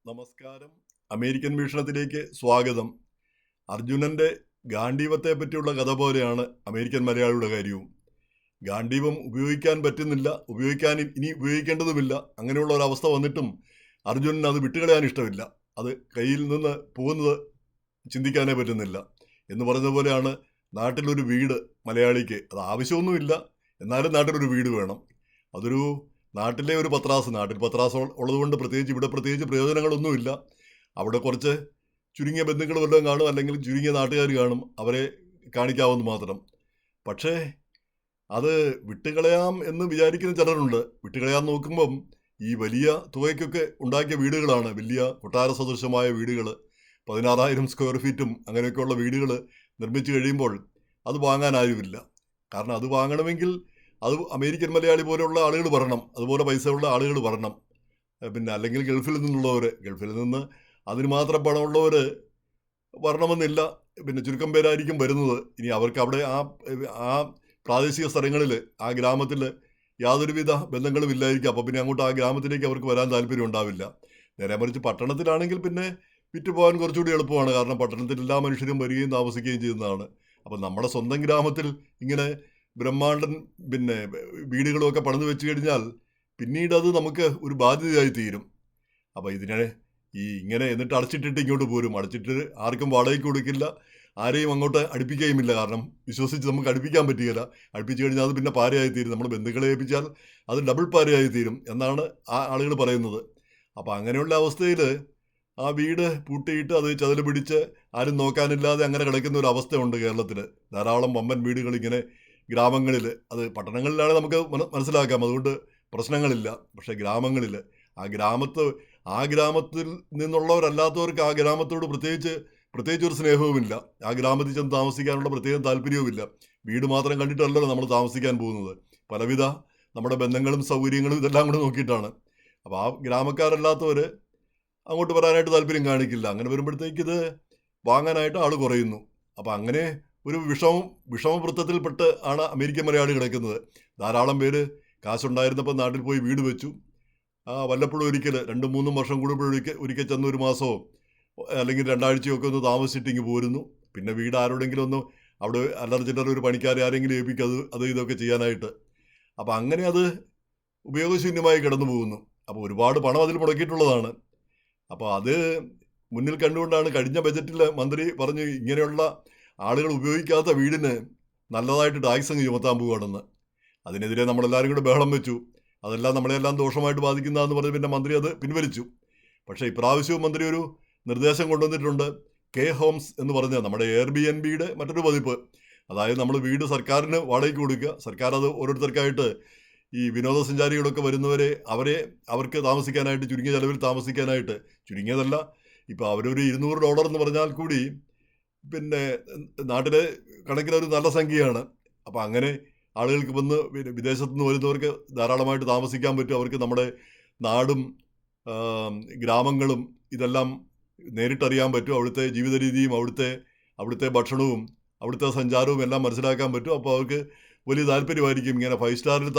നമസ്കാരം. അമേരിക്കൻ വീക്ഷണത്തിലേക്ക് സ്വാഗതം. അർജുനന്റെ ഗാണ്ഡീവത്തെ പറ്റിയുള്ള കഥ പോലെയാണ് അമേരിക്കൻ മലയാളിയുടെ കാര്യവും. ഗാണ്ഡീവം ഉപയോഗിക്കാൻ പറ്റുന്നില്ല, ഇനി ഉപയോഗിക്കേണ്ടതുമില്ല. അങ്ങനെയുള്ള ഒരവസ്ഥ വന്നിട്ടും അർജുനന് അത് വിട്ടുകളയാൻ ഇഷ്ടമില്ല. അത് കയ്യിൽ നിന്ന് പോകുന്നത് ചിന്തിക്കാനേ പറ്റുന്നില്ല. എന്ന് പറഞ്ഞ പോലെയാണ് നാട്ടിലൊരു വീട് മലയാളിക്ക്. അത് ആവശ്യമൊന്നുമില്ല, എന്നാലും നാട്ടിലൊരു വീട് വേണം. അതൊരു നാട്ടിലെ ഒരു പത്രാസ്, നാട്ടിൽ പത്രാസ് ഉള്ളതുകൊണ്ട് ഇവിടെ പ്രത്യേകിച്ച് പ്രയോജനങ്ങളൊന്നുമില്ല. അവിടെ കുറച്ച് ചുരുങ്ങിയ ബന്ധുക്കൾ വല്ലതും കാണും, അല്ലെങ്കിൽ ചുരുങ്ങിയ നാട്ടുകാർ കാണും, അവരെ കാണിക്കാവുന്ന മാത്രം. പക്ഷേ അത് വിട്ടുകളയാം എന്ന് വിചാരിക്കുന്ന ചിലരുണ്ട്. വിട്ടുകളയാൻ നോക്കുമ്പം ഈ വലിയ തുകയ്ക്കൊക്കെ ഉണ്ടാക്കിയ വീടുകളാണ്, വലിയ കൊട്ടാര സദൃശമായ വീടുകൾ, 16,000 സ്ക്വയർ ഫീറ്റും അങ്ങനെയൊക്കെയുള്ള വീടുകൾ നിർമ്മിച്ചു കഴിയുമ്പോൾ അത് വാങ്ങാൻ ആരുമില്ല. കാരണം അത് വാങ്ങണമെങ്കിൽ അത് അമേരിക്കൻ മലയാളി പോലെയുള്ള ആളുകൾ വരണം, അതുപോലെ പൈസയുള്ള ആളുകൾ വരണം. പിന്നെ അല്ലെങ്കിൽ ഗൾഫിൽ നിന്ന് അതിന് മാത്രം പണമുള്ളവർ വരണമെന്നില്ല. പിന്നെ ചുരുക്കം പേരായിരിക്കും വരുന്നത്. ഇനി അവർക്ക് അവിടെ ആ പ്രാദേശിക സ്ഥലങ്ങളിൽ, ആ ഗ്രാമത്തിൽ യാതൊരുവിധ ബന്ധങ്ങളും ഇല്ലായിരിക്കും. അപ്പോൾ പിന്നെ അങ്ങോട്ട് ആ ഗ്രാമത്തിലേക്ക് അവർക്ക് വരാൻ താല്പര്യം ഉണ്ടാവില്ല. നേരെ മറിച്ച് പട്ടണത്തിലാണെങ്കിൽ പിന്നെ വിറ്റുപോകാൻ കുറച്ചുകൂടി എളുപ്പമാണ്. കാരണം പട്ടണത്തിൽ എല്ലാ മനുഷ്യരും വരികയും താമസിക്കുകയും ചെയ്യുന്നതാണ്. അപ്പം നമ്മുടെ സ്വന്തം ഗ്രാമത്തിൽ ഇങ്ങനെ ബ്രഹ്മാണ്ടൻ പിന്നെ വീടുകളുമൊക്കെ പണിത് വെച്ച് കഴിഞ്ഞാൽ പിന്നീട് അത് നമുക്ക് ഒരു ബാധ്യതയായി തീരും. അപ്പോൾ ഇങ്ങനെ എന്നിട്ട് അടച്ചിട്ടിട്ട് ഇങ്ങോട്ട് പോരും. അടച്ചിട്ട് ആർക്കും വാടകയ്ക്ക് കൊടുക്കില്ല, ആരെയും അങ്ങോട്ട് അടുപ്പിക്കുകയുമില്ല. കാരണം വിശ്വസിച്ച് നമുക്ക് അടുപ്പിക്കാൻ പറ്റുകയില്ല. അടുപ്പിച്ച് കഴിഞ്ഞാൽ അത് പിന്നെ പാരയായി തീരും. നമ്മൾ ബന്ധുക്കളെ ഏൽപ്പിച്ചാൽ അത് ഡബിൾ പാരയായി തീരും എന്നാണ് ആ ആളുകൾ പറയുന്നത്. അപ്പോൾ അങ്ങനെയുള്ള അവസ്ഥയിൽ ആ വീട് പൂട്ടിയിട്ട് അത് ചതല് പിടിച്ച് ആരും നോക്കാനില്ലാതെ അങ്ങനെ കിടക്കുന്ന ഒരു അവസ്ഥയുണ്ട് കേരളത്തിൽ. ധാരാളം വമ്പൻ വീടുകൾ ഇങ്ങനെ ഗ്രാമങ്ങളിൽ, അത് പട്ടണങ്ങളിലാണ് നമുക്ക് മനസ്സിലാക്കാം, അതുകൊണ്ട് പ്രശ്നങ്ങളില്ല. പക്ഷേ ഗ്രാമങ്ങളിൽ, ആ ഗ്രാമത്തിൽ നിന്നുള്ളവരല്ലാത്തവർക്ക് ആ ഗ്രാമത്തോട് പ്രത്യേകിച്ച് ഒരു സ്നേഹവുമില്ല. ആ ഗ്രാമത്തിൽ ചെന്ന് താമസിക്കാനുള്ള പ്രത്യേകം താല്പര്യവുമില്ല. വീട് മാത്രം കണ്ടിട്ടല്ലല്ലോ നമ്മൾ താമസിക്കാൻ പോകുന്നത്. പലവിധ നമ്മുടെ ബന്ധങ്ങളും സൗകര്യങ്ങളും ഇതെല്ലാം കൂടെ നോക്കിയിട്ടാണ്. അപ്പോൾ ആ ഗ്രാമക്കാരല്ലാത്തവർ അങ്ങോട്ട് വരാനായിട്ട് താല്പര്യം കാണിക്കില്ല. അങ്ങനെ വരുമ്പോഴത്തേക്ക് ഇത് വാങ്ങാനായിട്ട് ആൾ കുറയുന്നു. അപ്പോൾ അങ്ങനെ ഒരു വിഷമവൃത്തത്തിൽപ്പെട്ട് ആണ് അമേരിക്കൻ മലയാളി കിടക്കുന്നത്. ധാരാളം പേര് കാശുണ്ടായിരുന്നപ്പോൾ നാട്ടിൽ പോയി വീട് വെച്ചു. വല്ലപ്പോഴും ഒരിക്കൽ 2-3 വർഷം കൂടുമ്പോഴൊരിക്കൽ ചെന്ന് ഒരു മാസമോ അല്ലെങ്കിൽ 2 ആഴ്ചയൊക്കെ ഒന്ന് താമസിച്ചിട്ട് ഇങ്ങ് പോരുന്നു. പിന്നെ വീട് ആരോടെങ്കിലും ഒന്ന് അവിടെ അല്ലറ ചില്ലറ ഒരു പണിക്കാരെ ആരെങ്കിലും ഏൽപ്പിക്കും ഇതൊക്കെ ചെയ്യാനായിട്ട്. അപ്പോൾ അങ്ങനെ അത് ഉപയോഗശൂന്യമായി കിടന്നു പോകുന്നു. അപ്പോൾ ഒരുപാട് പണം അതിൽ മുടക്കിയിട്ടുള്ളതാണ്. അപ്പോൾ അത് മുന്നിൽ കണ്ടുകൊണ്ടാണ് കഴിഞ്ഞ ബജറ്റിൽ മന്ത്രി പറഞ്ഞു ഇങ്ങനെയുള്ള ആളുകൾ ഉപയോഗിക്കാത്ത വീടിന് നല്ലതായിട്ട് ടാക്സ് അങ്ങ് ചുമത്താൻ പോവുകയാണെന്ന്. അതിനെതിരെ നമ്മളെല്ലാവരും കൂടെ ബഹളം വെച്ചു. അതെല്ലാം നമ്മളെല്ലാം ദോഷമായിട്ട് ബാധിക്കുന്നതെന്ന് പറഞ്ഞ് പിന്നെ മന്ത്രി അത് പിൻവലിച്ചു. പക്ഷേ ഇപ്രാവശ്യവും മന്ത്രി ഒരു നിർദ്ദേശം കൊണ്ടുവന്നിട്ടുണ്ട്. കെ ഹോംസ് എന്ന് പറഞ്ഞ നമ്മുടെ എയർബിഎൻബിയുടെ മറ്റൊരു പതിപ്പ്. അതായത് നമ്മൾ വീട് സർക്കാരിന് വാടകയ്ക്ക് കൊടുക്കുക, സർക്കാർ അത് ഓരോരുത്തർക്കായിട്ട് ഈ വിനോദസഞ്ചാരികളൊക്കെ വരുന്നവരെ അവർക്ക് താമസിക്കാനായിട്ട്, ചുരുങ്ങിയ ചെലവിൽ താമസിക്കാനായിട്ട്, ചുരുങ്ങിയതല്ല, ഇപ്പോൾ അവരൊരു $200 എന്ന് പറഞ്ഞാൽ കൂടി പിന്നെ നാട്ടിലെ കണക്കിനൊരു നല്ല സംഖ്യയാണ്. അപ്പോൾ അങ്ങനെ ആളുകൾക്ക് വന്ന് വിദേശത്തു നിന്ന് വരുന്നവർക്ക് ധാരാളമായിട്ട് താമസിക്കാൻ പറ്റും. അവർക്ക് നമ്മുടെ നാടും ഗ്രാമങ്ങളും ഇതെല്ലാം നേരിട്ടറിയാൻ പറ്റും. അവിടുത്തെ ജീവിത രീതിയും അവിടുത്തെ ഭക്ഷണവും അവിടുത്തെ സഞ്ചാരവും എല്ലാം മനസ്സിലാക്കാൻ പറ്റും. അപ്പോൾ അവർക്ക് വലിയ താല്പര്യമായിരിക്കും. ഇങ്ങനെ 5 സ്റ്റാറിൽ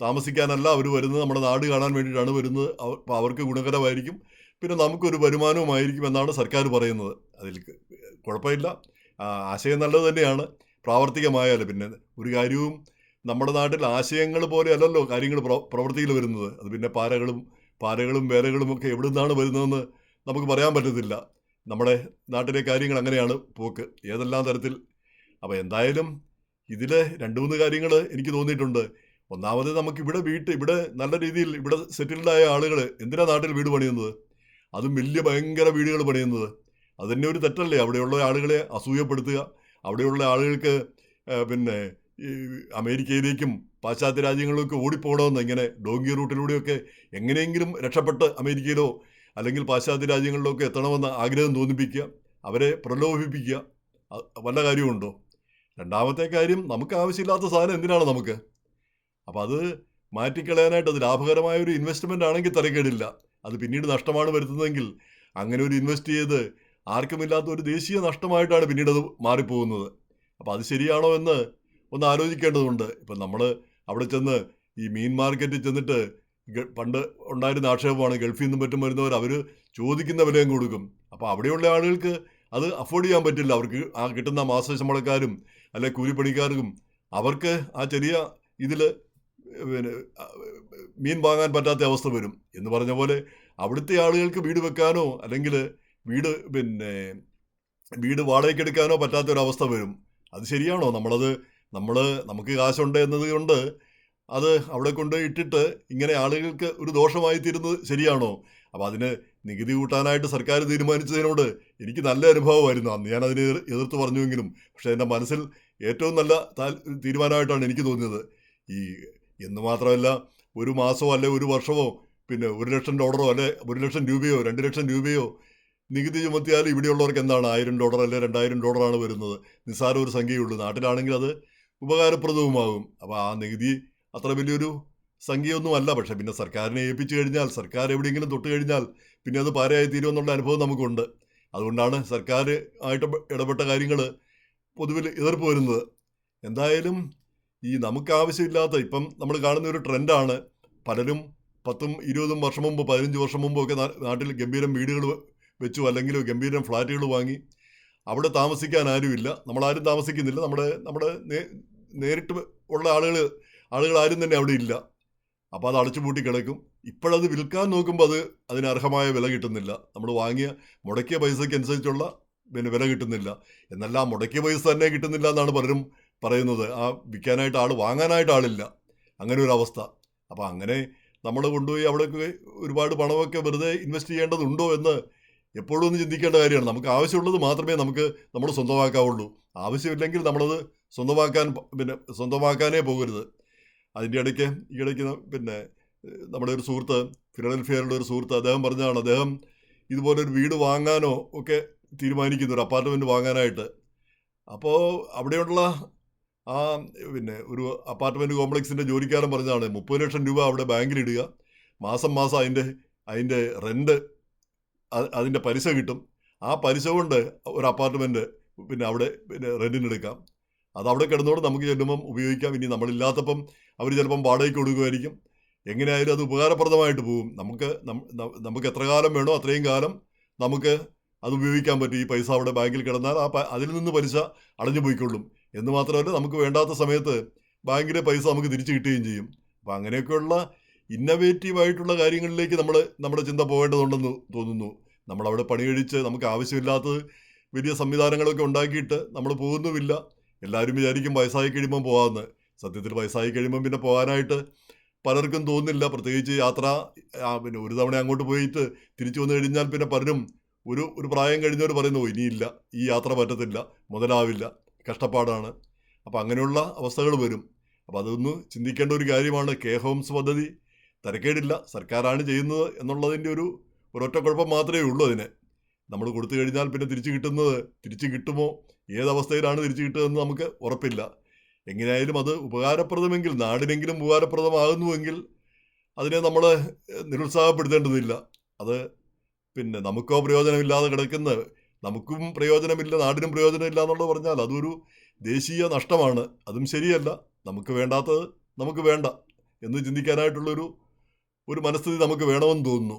താമസിക്കാനല്ല അവർ വരുന്നത്, നമ്മുടെ നാട് കാണാൻ വേണ്ടിയിട്ടാണ് വരുന്നത്. അപ്പോൾ അവർക്ക് ഗുണകരമായിരിക്കും. പിന്നെ നമുക്കൊരു വരുമാനവുമായിരിക്കും എന്നാണ് സർക്കാർ പറയുന്നത്. അതിൽ കുഴപ്പമില്ല, ആശയം നല്ലത് തന്നെയാണ്. പ്രാവർത്തികമായാൽ പിന്നെ ഒരു കാര്യവും നമ്മുടെ നാട്ടിൽ ആശയങ്ങൾ പോലെ അല്ലല്ലോ കാര്യങ്ങൾ പ്രവൃത്തിയിൽ വരുന്നത്. അത് പിന്നെ പാരകളും വേലകളും ഒക്കെ എവിടെ നിന്നാണ് വരുന്നതെന്ന് നമുക്ക് പറയാൻ പറ്റത്തില്ല. നമ്മുടെ നാട്ടിലെ കാര്യങ്ങൾ അങ്ങനെയാണ് പോക്ക്, ഏതെല്ലാം തരത്തിൽ. അപ്പോൾ എന്തായാലും ഇതിൽ 2-3 കാര്യങ്ങൾ എനിക്ക് തോന്നിയിട്ടുണ്ട്. ഒന്നാമത് നമുക്ക് ഇവിടെ നല്ല രീതിയിൽ ഇവിടെ സെറ്റിൽഡായ ആളുകൾ എന്തിനാ നാട്ടിൽ വീട് പണിയുന്നത്? അതും ഭയങ്കര വീടുകൾ പണിയുന്നത്. അതുതന്നെ ഒരു തെറ്റല്ലേ? അവിടെയുള്ള ആളുകളെ അസൂയപ്പെടുത്തുക, അവിടെയുള്ള ആളുകൾക്ക് പിന്നെ ഈ അമേരിക്കയിലേക്കും പാശ്ചാത്യ രാജ്യങ്ങളിലൊക്കെ ഓടിപ്പോകണമെന്ന്, ഇങ്ങനെ ഡോങ്കി റൂട്ടിലൂടെയൊക്കെ എങ്ങനെയെങ്കിലും രക്ഷപ്പെട്ട് അമേരിക്കയിലോ അല്ലെങ്കിൽ പാശ്ചാത്യ രാജ്യങ്ങളിലൊക്കെ എത്തണമെന്ന് ആഗ്രഹം തോന്നിപ്പിക്കുക, അവരെ പ്രലോഭിപ്പിക്കുക, വല്ല കാര്യമുണ്ടോ? രണ്ടാമത്തെ കാര്യം, നമുക്ക് ആവശ്യമില്ലാത്ത സാധനം എന്തിനാണ് നമുക്ക്? അപ്പോൾ അത് മാറ്റിക്കളയാനായിട്ട് അത് ലാഭകരമായ ഒരു ഇൻവെസ്റ്റ്മെൻ്റ് ആണെങ്കിൽ തരക്കേടില്ല. അത് പിന്നീട് നഷ്ടമാണ് വരുത്തുന്നതെങ്കിൽ അങ്ങനെ ഒരു ഇൻവെസ്റ്റ് ചെയ്ത് ആർക്കുമില്ലാത്ത ഒരു ദേശീയ നഷ്ടമായിട്ടാണ് പിന്നീട് അത് മാറിപ്പോകുന്നത്. അപ്പോൾ അത് ശരിയാണോ എന്ന് ഒന്ന് ആലോചിക്കേണ്ടതുണ്ട്. ഇപ്പം നമ്മൾ അവിടെ ചെന്ന് ഈ മീൻ മാർക്കറ്റിൽ ചെന്നിട്ട് പണ്ട് ഉണ്ടായിരുന്ന ആക്ഷേപമാണ് ഗൾഫിൽ നിന്നും മറ്റും വരുന്നവർ അവർ ചോദിക്കുന്ന വിലയും കൊടുക്കും. അപ്പോൾ അവിടെയുള്ള ആളുകൾക്ക് അത് അഫോർഡ് ചെയ്യാൻ പറ്റില്ല. അവർക്ക് ആ കിട്ടുന്ന മാസ ശമ്പളക്കാരും അല്ലെ കൂലിപ്പണിക്കാർക്കും അവർക്ക് ആ ചെറിയ ഇതിൽ പിന്നെ മീൻ വാങ്ങാൻ പറ്റാത്ത അവസ്ഥ വരും. എന്ന് പറഞ്ഞ പോലെ അവിടുത്തെ ആളുകൾക്ക് വീട് വെക്കാനോ അല്ലെങ്കിൽ വീട് വാടകയ്ക്കെടുക്കാനോ പറ്റാത്തൊരവസ്ഥ വരും. അത് ശരിയാണോ? നമുക്ക് കാശുണ്ട് എന്നത് കൊണ്ട് അത് അവിടെ കൊണ്ട് ഇട്ടിട്ട് ഇങ്ങനെ ആളുകൾക്ക് ഒരു ദോഷമായി തീരുന്നത് ശരിയാണോ? അപ്പോൾ അതിന് നികുതി കൂട്ടാനായിട്ട് സർക്കാർ തീരുമാനിച്ചതിനോട് എനിക്ക് നല്ല അനുഭവമായിരുന്നു. അന്ന് ഞാനതിനെ എതിർത്ത് പറഞ്ഞുവെങ്കിലും പക്ഷേ എൻ്റെ മനസ്സിൽ ഏറ്റവും നല്ല തീരുമാനമായിട്ടാണ് എനിക്ക് തോന്നിയത്. ഈ എന്ന് മാത്രമല്ല, ഒരു മാസമോ അല്ലെ ഒരു വർഷമോ പിന്നെ $1,00,000 അല്ലെ 1,00,000 രൂപയോ 2,00,000 രൂപയോ നികുതി ചുമത്തിയാൽ ഇവിടെയുള്ളവർക്ക് എന്താണ് $1,000 അല്ലെ $2,000 വരുന്നത്. നിസ്സാര ഒരു സംഖ്യയുള്ളൂ. നാട്ടിലാണെങ്കിൽ അത് ഉപകാരപ്രദവുമാകും. അപ്പോൾ ആ നികുതി അത്ര വലിയൊരു സംഖ്യയൊന്നും അല്ല. പക്ഷേ പിന്നെ സർക്കാരിനെ ഏൽപ്പിച്ചു കഴിഞ്ഞാൽ, സർക്കാർ എവിടെയെങ്കിലും തൊട്ട് കഴിഞ്ഞാൽ പിന്നെ അത് പാരയായി തീരുമെന്നുള്ള അനുഭവം നമുക്കുണ്ട്. അതുകൊണ്ടാണ് സർക്കാർ ആയിട്ട് ഇടപെട്ട കാര്യങ്ങൾ പൊതുവിൽ എതിർപ്പ് വരുന്നത്. എന്തായാലും ഈ നമുക്ക് ആവശ്യമില്ലാത്ത ഇപ്പം നമ്മൾ കാണുന്ന ഒരു ട്രെൻഡാണ്. പലരും 10-20 വർഷം മുമ്പ് 15 വർഷം മുമ്പൊക്കെ നാട്ടിൽ ഗംഭീരം വീടുകൾ വെച്ചു, അല്ലെങ്കിൽ ഗംഭീരം ഫ്ലാറ്റുകൾ വാങ്ങി. അവിടെ താമസിക്കാൻ ആരുമില്ല, നമ്മളാരും താമസിക്കുന്നില്ല. നമ്മുടെ നേരിട്ട് ഉള്ള ആളുകൾ ആരും തന്നെ അവിടെ ഇല്ല. അപ്പോൾ അത് അടച്ചുപൂട്ടി കിടക്കും. ഇപ്പോഴത് വിൽക്കാൻ നോക്കുമ്പോൾ അതിന് അർഹമായ വില കിട്ടുന്നില്ല. നമ്മൾ മുടക്കിയ പൈസയ്ക്ക് അനുസരിച്ചുള്ള വില കിട്ടുന്നില്ല. എന്നല്ല, മുടക്കിയ പൈസ തന്നെ കിട്ടുന്നില്ല എന്നാണ് പലരും പറയുന്നത്. ആ വിൽക്കാനായിട്ട് വാങ്ങാനായിട്ട് ആളില്ല. അങ്ങനെ ഒരു അവസ്ഥ. അപ്പോൾ അങ്ങനെ നമ്മൾ കൊണ്ടുപോയി അവിടേക്ക് ഒരുപാട് പണമൊക്കെ വെറുതെ ഇൻവെസ്റ്റ് ചെയ്യേണ്ടതുണ്ടോ എന്ന് എപ്പോഴും ഒന്ന് ചിന്തിക്കേണ്ട കാര്യമാണ്. നമുക്ക് ആവശ്യമുള്ളത് മാത്രമേ നമ്മൾ സ്വന്തമാക്കാവുള്ളൂ. ആവശ്യമില്ലെങ്കിൽ നമ്മളത് സ്വന്തമാക്കാനേ പോകരുത്. അതിൻ്റെ ഈയിടയ്ക്ക് നമ്മുടെ ഒരു സുഹൃത്ത്, ഫിലഡൽഫിയയിലുള്ള ഒരു സുഹൃത്ത്, അദ്ദേഹം പറഞ്ഞതാണ്, അദ്ദേഹം ഇതുപോലൊരു വീട് വാങ്ങാനോ ഒക്കെ തീരുമാനിക്കുന്നു, ഒരു അപ്പാർട്ട്മെൻറ്റ് വാങ്ങാനായിട്ട്. അപ്പോൾ അവിടെയുള്ള ഒരു അപ്പാർട്ട്മെൻറ്റ് കോംപ്ലക്സിൻ്റെ ജോലിക്കാരൻ പറഞ്ഞതാണ്, 30 ലക്ഷം രൂപ അവിടെ ബാങ്കിലിടുക, മാസം അതിൻ്റെ റെൻറ്റ്, അതിൻ്റെ പലിശ കിട്ടും. ആ പലിശ കൊണ്ട് ഒരു അപ്പാർട്ട്മെൻറ്റ് അവിടെ റെൻറ്റിനെടുക്കാം. അതവിടെ കിടന്നോട് നമുക്ക് ചെല്ലുമ്പം ഉപയോഗിക്കാം. ഇനി നമ്മളില്ലാത്തപ്പം അവർ ചിലപ്പം വാടകയ്ക്ക് കൊടുക്കുമായിരിക്കും. എങ്ങനെയായാലും അത് ഉപകാരപ്രദമായിട്ട് പോകും. നമുക്ക് എത്ര കാലം വേണോ അത്രയും കാലം നമുക്ക് അത് ഉപയോഗിക്കാൻ പറ്റും. ഈ പൈസ അവിടെ ബാങ്കിൽ കിടന്നാൽ അതിൽ നിന്ന് പലിശ അടഞ്ഞു പോയിക്കൊള്ളും. എന്ന് മാത്രമല്ല, നമുക്ക് വേണ്ടാത്ത സമയത്ത് ബാങ്കിലെ പൈസ നമുക്ക് തിരിച്ചു കിട്ടുകയും ചെയ്യും. അപ്പം അങ്ങനെയൊക്കെയുള്ള ഇന്നവേറ്റീവായിട്ടുള്ള കാര്യങ്ങളിലേക്ക് നമ്മുടെ ചിന്ത പോകേണ്ടതുണ്ടെന്ന് തോന്നുന്നു. നമ്മളവിടെ പണി കഴിച്ച് നമുക്ക് ആവശ്യമില്ലാത്തത് വലിയ സംവിധാനങ്ങളൊക്കെ ഉണ്ടാക്കിയിട്ട് നമ്മൾ പോകുന്നുമില്ല. എല്ലാവരും വിചാരിക്കും വയസ്സായി കഴിയുമ്പം പോകാമെന്ന്. സത്യത്തിൽ വയസ്സായി കഴിയുമ്പം പിന്നെ പോകാനായിട്ട് പലർക്കും തോന്നുന്നില്ല. പ്രത്യേകിച്ച് യാത്ര ഒരു തവണ അങ്ങോട്ട് പോയിട്ട് തിരിച്ചു വന്നു കഴിഞ്ഞാൽ പിന്നെ പലരും ഒരു പ്രായം കഴിഞ്ഞവർ പറയുന്നു, ഇനിയില്ല, ഈ യാത്ര പറ്റത്തില്ല, മുതലാവില്ല, കഷ്ടപ്പാടാണ്. അപ്പം അങ്ങനെയുള്ള അവസ്ഥകൾ വരും. അപ്പം അതൊന്ന് ചിന്തിക്കേണ്ട ഒരു കാര്യമാണ്. കെയർ ഹോംസ് പദ്ധതി തരക്കേടില്ല, സർക്കാരാണ് ചെയ്യുന്നത് എന്നുള്ളതിൻ്റെ ഒരൊറ്റ കുഴപ്പം മാത്രമേ ഉള്ളൂ. അതിന് നമ്മൾ കൊടുത്തു കഴിഞ്ഞാൽ പിന്നെ തിരിച്ചു കിട്ടുമോ, ഏതവസ്ഥയിലാണ് തിരിച്ചു കിട്ടുകയെന്ന് നമുക്ക് ഉറപ്പില്ല. എങ്ങനെയായാലും അത് ഉപകാരപ്രദമെങ്കിൽ, നാടിനെങ്കിലും ഉപകാരപ്രദമാകുന്നുവെങ്കിൽ അതിനെ നമ്മൾ നിരുത്സാഹപ്പെടുത്തേണ്ടതില്ല. അത് നമുക്കോ പ്രയോജനമില്ലാതെ നമുക്കും പ്രയോജനമില്ല, നാടിനും പ്രയോജനമില്ല എന്നുള്ളത് പറഞ്ഞാൽ അതൊരു ദേശീയ നഷ്ടമാണ്. അതും ശരിയല്ല. നമുക്ക് വേണ്ടാത്തത് നമുക്ക് വേണ്ട എന്ന് ചിന്തിക്കാനായിട്ടുള്ളൊരു മനസ്ഥിതി നമുക്ക് വേണമെന്ന് തോന്നുന്നു.